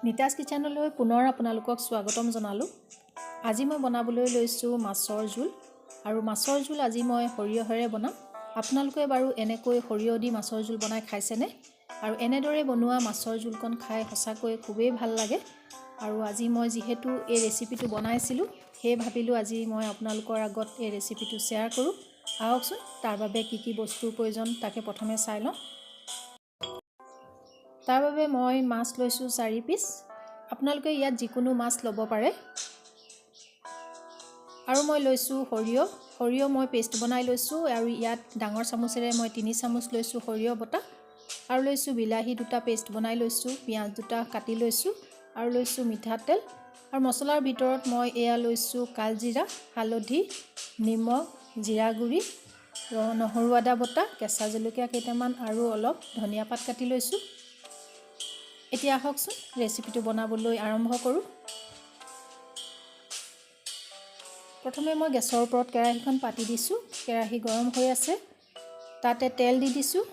নিতাকিচেনলৈ পুনৰ আপোনালোকক স্বাগতম জনালোঁ। আজি মই বনাবলৈ লৈছোঁ মাছৰ জোল আৰু মাছৰ জোল আজি মই সৰিয়হেৰে বনাম। আপোনালোকে বাৰু এনেকৈ সৰিয়হ দি মাছৰ জোল বনাই খাইছেনে? আৰু এনেদৰে বনোৱা মাছৰ জোলকণ খাই সঁচাকৈ খুবেই ভাল লাগে। আৰু আজি মই যিহেতু এই ৰেচিপিটো বনাইছিলোঁ, সেয়ে ভাবিলোঁ আজি মই আপোনালোকৰ আগত এই ৰেচিপিটো শ্বেয়াৰ কৰোঁ। আহকচোন তাৰ বাবে কি কি বস্তুৰ প্ৰয়োজন তাকে প্ৰথমে চাই লওঁ। তাৰ বাবে মই মাছ লৈছোঁ 4 পিচ। আপোনালোকে ইয়াত যিকোনো মাছ ল'ব পাৰে। আৰু মই লৈছোঁ সৰিয়হ মই পেষ্ট বনাই লৈছোঁ আৰু ইয়াত ডাঙৰ চামুচেৰে মই 3 চামুচ লৈছোঁ সৰিয়হ বটা আৰু লৈছোঁ বিলাহী 2টা পেষ্ট বনাই লৈছোঁ, পিঁয়াজ 2টা কাটি লৈছোঁ আৰু লৈছোঁ মিঠাতেল। আৰু মছলাৰ ভিতৰত মই এয়া লৈছোঁ কালজিৰা, হালধি, নিমখ, জিৰা গুড়ি, নহৰু আদা বটা, কেঁচা জলকীয়া কেইটামান আৰু অলপ ধনিয়া পাত কাটি লৈছোঁ। এতিয়া আহকচোন ৰেচিপিটো বনাবলৈ আৰম্ভ কৰোঁ। প্ৰথমে মই গেছৰ ওপৰত কেৰাহীখন পাতি দিছোঁ। কেৰাহী গৰম হৈ আছে, তাতে তেল দি দিছোঁ।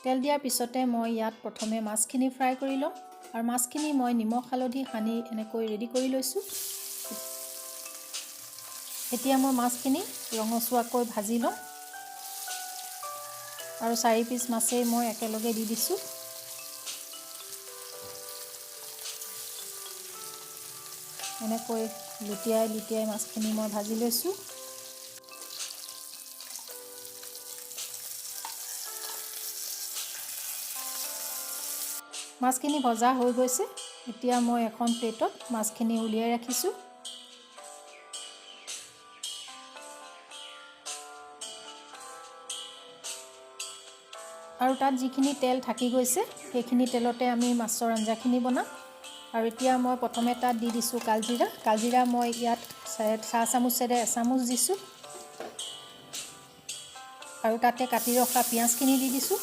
তেল দিয়াৰ পিছতে মই ইয়াত প্ৰথমে মাছখিনি ফ্ৰাই কৰি লওঁ আৰু মাছখিনি মই নিমখ হালধি সানি এনেকৈ ৰেডি কৰি লৈছোঁ। এতিয়া মই মাছখিনি ৰঙচুৱাকৈ ভাজি লওঁ আৰু 4 পিচ মাছেই মই একেলগে দি দিছোঁ। এনেকৈ লুটিয়াই মাছখিনি মই ভাজি লৈছোঁ। মাছখিনি ভজা হৈ গৈছে। এতিয়া মই এখন প্লেটত মাছখিনি উলিয়াই ৰাখিছোঁ। আৰু তাত যিখিনি তেল থাকি গৈছে সেইখিনি তেলতে আমি মাছৰ আঞ্জাখিনি বনাম। আৰু এতিয়া মই প্ৰথমে তাত দি দিছোঁ কালজিৰা মই ইয়াত 4 চামুচেৰে 1 চামুচ দিছোঁ আৰু তাতে কাটি ৰখা পিঁয়াজখিনি দি দিছোঁ।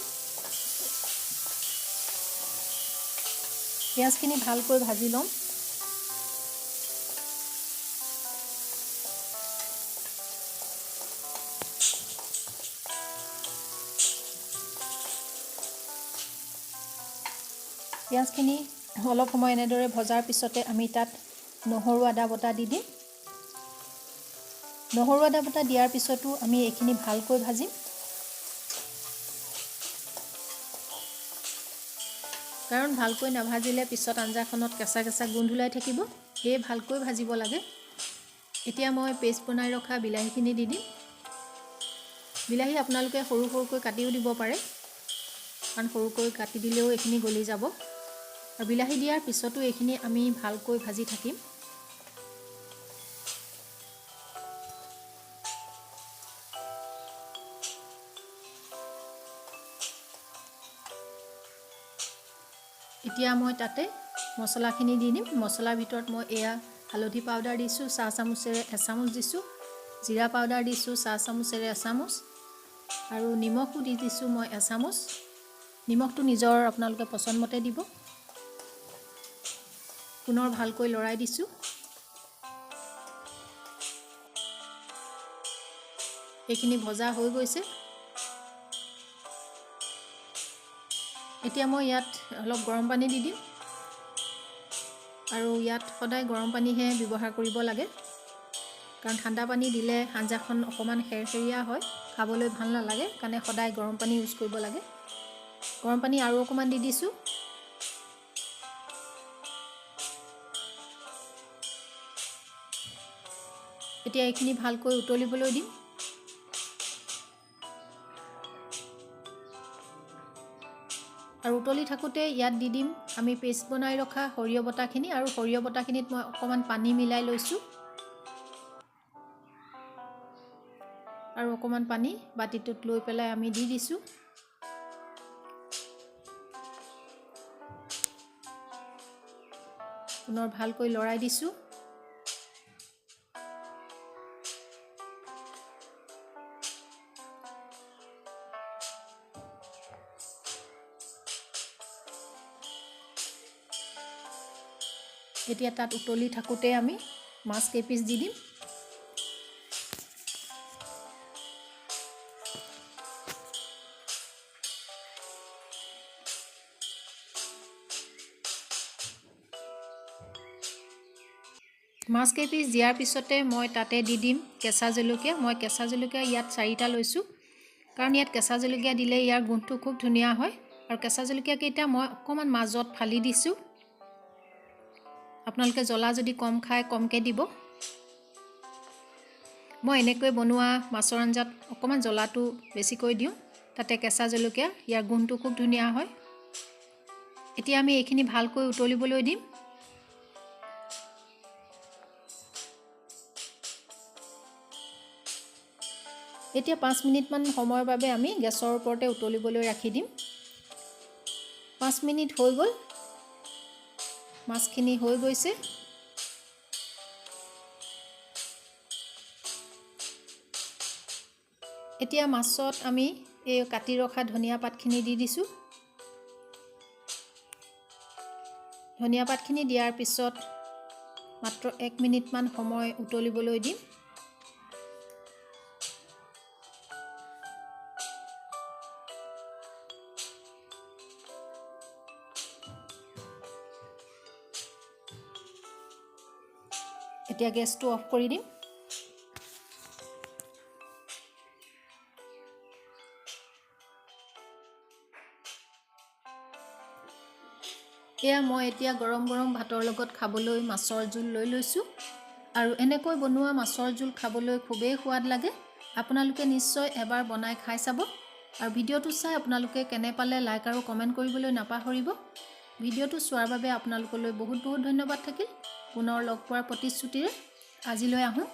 পিঁয়াজখিনি ভালকৈ ভাজি ল'ম। পিঁয়াজখিনি অলপ সময় এনেদৰে ভজাৰ পিছতে আমি তাত নহৰু আদা বটা দি দিম। নহৰু আদা বটা দিয়াৰ পিছতো আমি এইখিনি ভালকৈ ভাজিম, কাৰণ ভালকৈ নাভাজিলে পিছত আঞ্জাখনত কেঁচা গোন্ধ ওলাই থাকিব। সেয়ে ভালকৈ ভাজিব লাগে। এতিয়া মই পেষ্ট বনাই ৰখা বিলাহীখিনি দি দিম। বিলাহী আপোনালোকে সৰুকৈ কাটিও দিব পাৰে, কাৰণ সৰুকৈ কাটি দিলেও এইখিনি গলি যাব। আৰু বিলাহী দিয়াৰ পিছতো এইখিনি আমি ভালকৈ ভাজি থাকিম। এতিয়া মই তাতে মছলাখিনি দি দিম। মছলাৰ ভিতৰত মই এয়া হালধি পাউডাৰ দিছোঁ 4 চামুচেৰে 1 চামুচ দিছোঁ, জিৰা পাউডাৰ দিছোঁ 4 চামুচেৰে 1 চামুচ আৰু নিমখো দি দিছোঁ মই 1 চামুচ। নিমখটো নিজৰ আপোনালোকে পচন্দ মতে দিব। পুনৰ ভালকৈ লৰাই দিছোঁ। এইখিনি ভজা হৈ গৈছে। এতিয়া মই ইয়াত অলপ গৰম পানী দি দিম আৰু ইয়াত সদায় গৰম পানীহে ব্যৱহাৰ কৰিব লাগে, কাৰণ ঠাণ্ডা পানী দিলে আঞ্জাখন অকণমান খেৰখেৰীয়া হয়, খাবলৈ ভাল নালাগে। কাৰণে সদায় গৰম পানী ইউজ কৰিব লাগে। গৰম পানী আৰু অকণমান দি দিছোঁ। এতিয়া এইখিনি ভালকৈ উতলিবলৈ দিম। আৰু উতলি থাকোঁতে ইয়াত দি দিম আমি পেষ্ট বনাই ৰখা সৰিয়হ বটাখিনি, আৰু সৰিয়হ বটাখিনিত মই অকণমান পানী মিলাই লৈছোঁ আৰু অকণমান পানী বাতিটোত লৈ পেলাই আমি দি দিছোঁ। পুনৰ ভালকৈ লৰাই দিছোঁ। এতিয়া তাত উতলি থাকোঁতে আমি মাছ কেইপিচ দি দিম। মাছ কেইপিচ দিয়াৰ পিছতে মই তাতে দি দিম কেঁচা জলকীয়া। মই কেঁচা জলকীয়া ইয়াত 4টা লৈছোঁ, কাৰণ ইয়াত কেঁচা জলকীয়া দিলে ইয়াৰ গোন্ধটো খুব ধুনীয়া হয়। আৰু কেঁচা জলকীয়া কেইটা মই অকণমান মাজত ফালি দিছোঁ। আপোনালোকে জ্বলা যদি কম খায় কমকৈ দিব। মই এনেকৈ বনোৱা মাছৰ আঞ্জাত অকণমান জ্বলাটো বেছিকৈ দিওঁ, তাতে কেঁচা জলকীয়া, ইয়াৰ গোন্ধটো খুব ধুনীয়া হয়। এতিয়া আমি এইখিনি ভালকৈ উতলিবলৈ দিম। এতিয়া 5 মিনিটমান সময়ৰ বাবে আমি গেছৰ ওপৰতে উতলিবলৈ ৰাখি দিম। 5 মিনিট হৈ গ'ল, মাছখিনি হৈ গৈছে। এতিয়া মাছত আমি এই কাটি ৰখা ধনিয়া পাতখিনি দি দিছোঁ। ধনিয়া পাতখিনি দিয়াৰ পিছত মাত্ৰ 1 মিনিটমান সময় উতলিবলৈ দিম। এতিয়া গেছটো অফ কৰি দিম। এয়া মই এতিয়া গৰম গৰম ভাতৰ লগত খাবলৈ মাছৰ জোল লৈ লৈছোঁ। আৰু এনেকৈ বনোৱা মাছৰ জোল খাবলৈ খুবেই সোৱাদ লাগে। আপোনালোকে নিশ্চয় এবাৰ বনাই খাই চাব। আৰু ভিডিঅ'টো চাই আপোনালোকে কেনে পালে লাইক আৰু কমেণ্ট কৰিবলৈ নাপাহৰিব। ভিডিঅ'টো চোৱাৰ বাবে আপোনালোকলৈ বহুত বহুত ধন্যবাদ থাকিল। পুনৰ লগ পোৱাৰ প্ৰতিশ্ৰুতিৰে আজিলৈ আহোঁ।